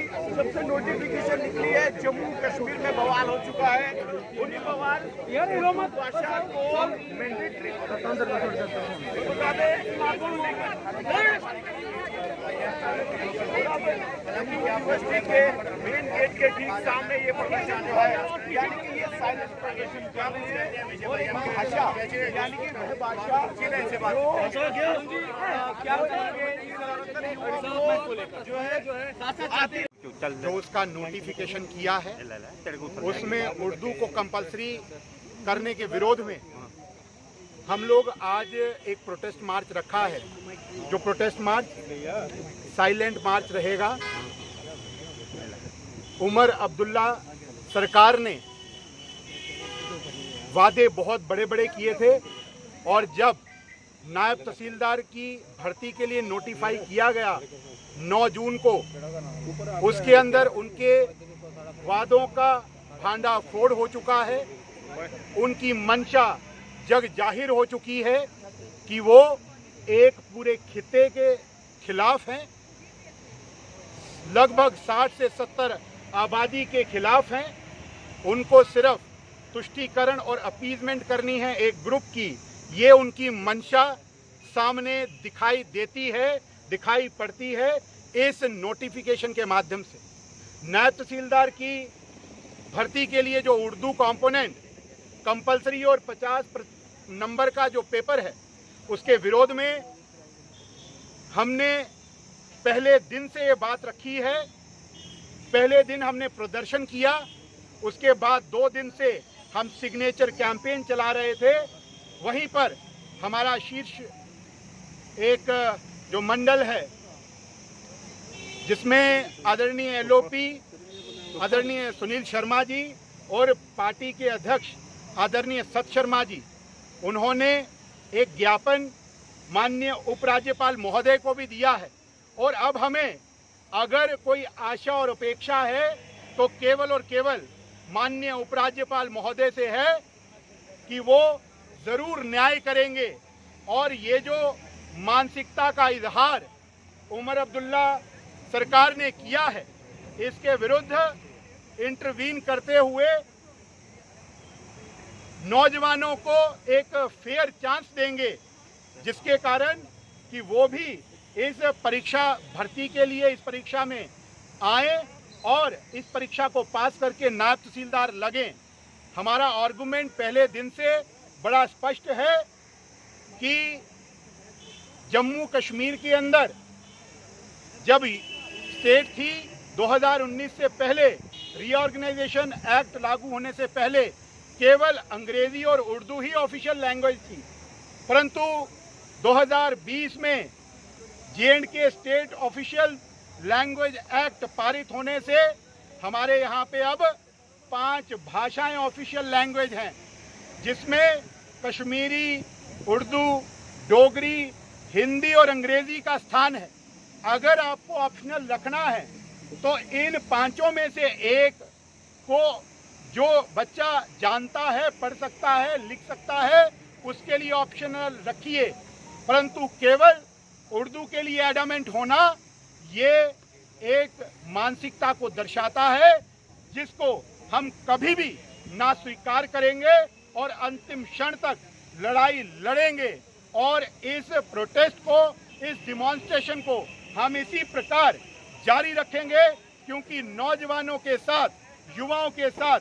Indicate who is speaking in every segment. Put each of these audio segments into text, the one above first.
Speaker 1: जब से नोटिफिकेशन निकली है जम्मू कश्मीर में बवाल हो चुका है। उन्हीं बवाल भाषा को मैंडेटरी यूनिवर्सिटी के मेन गेट के ठीक सामने ये प्रदर्शन जो है, यानी कि ये साइलेंस प्रदर्शन कर रही है। और भाषा यानी कि वह भाषा जो है जो उसका नोटिफिकेशन किया है उसमें उर्दू को कंपलसरी करने के विरोध में हम लोग आज एक प्रोटेस्ट मार्च रखा है। जो प्रोटेस्ट मार्च साइलेंट मार्च रहेगा। उमर अब्दुल्ला सरकार ने वादे बहुत बड़े बड़े किए थे और जब नायब तहसीलदार की भर्ती के लिए नोटिफाई किया गया 9 जून को, उसके अंदर उनके वादों का भांडाफोड़ हो चुका है। उनकी मंशा जग जाहिर हो चुकी है कि वो एक पूरे खित्ते के खिलाफ हैं, लगभग 60 से 70 आबादी के खिलाफ हैं। उनको सिर्फ तुष्टीकरण और अपीजमेंट करनी है एक ग्रुप की। ये उनकी मंशा सामने दिखाई देती है, दिखाई पड़ती है इस नोटिफिकेशन के माध्यम से। नायब तहसीलदार की भर्ती के लिए जो उर्दू कंपोनेंट कंपलसरी और 50 नंबर का जो पेपर है, उसके विरोध में हमने पहले दिन से ये बात रखी है। पहले दिन हमने प्रदर्शन किया, उसके बाद 2 दिन से हम सिग्नेचर कैंपेन चला रहे थे। वहीं पर हमारा शीर्ष एक जो मंडल है जिसमें आदरणीय एलओपी आदरणीय सुनील शर्मा जी और पार्टी के अध्यक्ष आदरणीय सत शर्मा जी, उन्होंने एक ज्ञापन माननीय उपराज्यपाल महोदय को भी दिया है। और अब हमें अगर कोई आशा और अपेक्षा है तो केवल और केवल माननीय उपराज्यपाल महोदय से है कि वो ज़रूर न्याय करेंगे। और ये जो मानसिकता का इजहार उमर अब्दुल्ला सरकार ने किया है, इसके विरुद्ध इंटरवीन करते हुए नौजवानों को एक फेयर चांस देंगे, जिसके कारण कि वो भी इस परीक्षा भर्ती के लिए इस परीक्षा में आए और इस परीक्षा को पास करके नायब तहसीलदार लगें। हमारा आर्गुमेंट पहले दिन से बड़ा स्पष्ट है कि जम्मू कश्मीर के अंदर जब स्टेट थी 2019 से पहले, रीऑर्गेनाइजेशन एक्ट लागू होने से पहले केवल अंग्रेजी और उर्दू ही ऑफिशियल लैंग्वेज थी। परंतु 2020 में J&K state official language act पारित होने से हमारे यहाँ पे अब 5 भाषाएं ऑफिशियल लैंग्वेज हैं, जिसमें कश्मीरी, उर्दू, डोगरी, हिंदी और अंग्रेजी का स्थान है। अगर आपको ऑप्शनल रखना है तो इन 5 में से एक को जो बच्चा जानता है, पढ़ सकता है, लिख सकता है, उसके लिए ऑप्शनल रखिए। परंतु केवल उर्दू के लिए एडमेंट होना ये एक मानसिकता को दर्शाता है, जिसको हम कभी भी ना स्वीकार करेंगे और अंतिम क्षण तक लड़ाई लड़ेंगे। और इस प्रोटेस्ट को, इस डिमॉन्स्ट्रेशन को हम इसी प्रकार जारी रखेंगे, क्योंकि नौजवानों के साथ, युवाओं के साथ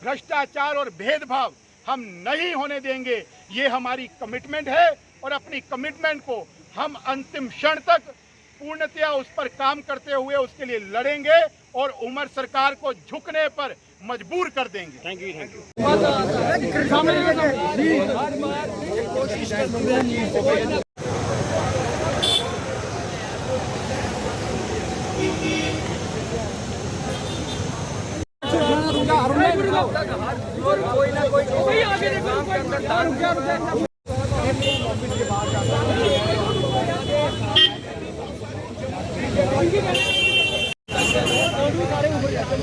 Speaker 1: भ्रष्टाचार और भेदभाव हम नहीं होने देंगे। ये हमारी कमिटमेंट है और अपनी कमिटमेंट को हम अंतिम क्षण तक पूर्णतया उस पर काम करते हुए उसके लिए लड़ेंगे और उमर सरकार को झुकने पर मजबूर कर देंगे। Thank you, thank you.
Speaker 2: कोई ना कोई आगे देखो,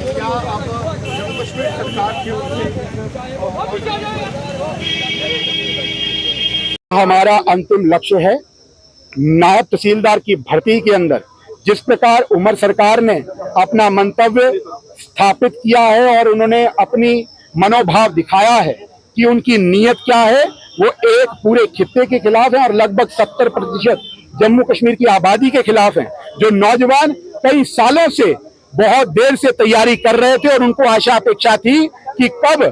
Speaker 1: क्या अब जम्मू कश्मीर सरकार की ओर से हमारा अंतिम लक्ष्य है नायब तहसीलदार की भर्ती के अंदर जिस प्रकार उमर सरकार ने अपना मंतव्य स्थापित किया है और उन्होंने अपनी मनोभाव दिखाया है कि उनकी नीयत क्या है, वो एक पूरे खित्ते के खिलाफ है और लगभग 70% जम्मू कश्मीर की आबादी के खिलाफ हैं, जो नौजवान कई सालों से बहुत देर से तैयारी कर रहे थे और उनको आशा अपेक्षा थी कि कब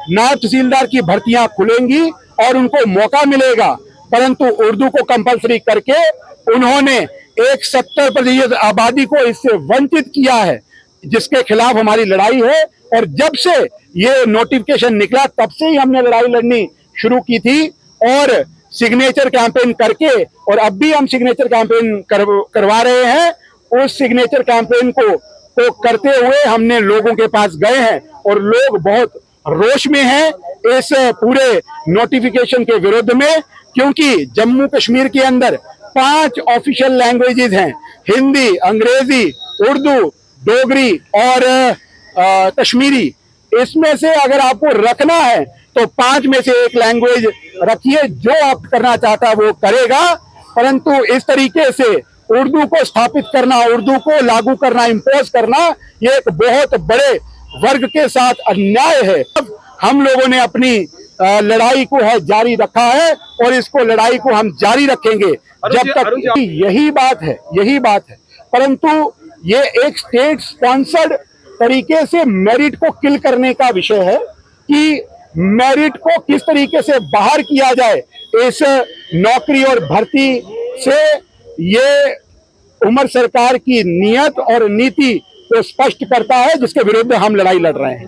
Speaker 1: नायब तहसीलदार की भर्तियां खुलेंगी और उनको मौका मिलेगा, परंतु उर्दू को कंपलसरी करके उन्होंने एक 70% आबादी को इससे वंचित किया है, जिसके खिलाफ हमारी लड़ाई है। और जब से ये नोटिफिकेशन निकला तब से ही हमने लड़ाई लड़नी शुरू की थी और सिग्नेचर कैंपेन करके, और अब भी हम सिग्नेचर कैंपेन करवा रहे हैं। उस सिग्नेचर कैंपेन को करते हुए हमने लोगों के पास गए हैं और लोग बहुत रोष में हैं इस पूरे नोटिफिकेशन के विरुद्ध में, क्योंकि जम्मू कश्मीर के अंदर 5 ऑफिशियल लैंग्वेजेस हैं, हिंदी, अंग्रेजी, उर्दू, डोगरी और कश्मीरी। इसमें से अगर आपको रखना है तो 5 में से एक लैंग्वेज रखिए, जो आप करना चाहता है वो करेगा, परंतु इस तरीके से उर्दू को स्थापित करना, उर्दू को लागू करना, इम्पोज करना, ये एक बहुत बड़े वर्ग के साथ अन्याय है। अब हम लोगों ने अपनी लड़ाई को है जारी रखा है और इसको लड़ाई को हम जारी रखेंगे जब तक। यही बात है, परंतु ये एक स्टेट स्पॉन्सर्ड तरीके से मेरिट को किल करने का विषय है कि मेरिट को किस तरीके से बाहर किया जाए इस नौकरी और भर्ती से। ये उमर सरकार की नीयत और नीति को स्पष्ट करता है, जिसके विरुद्ध हम लड़ाई लड़ रहे हैं।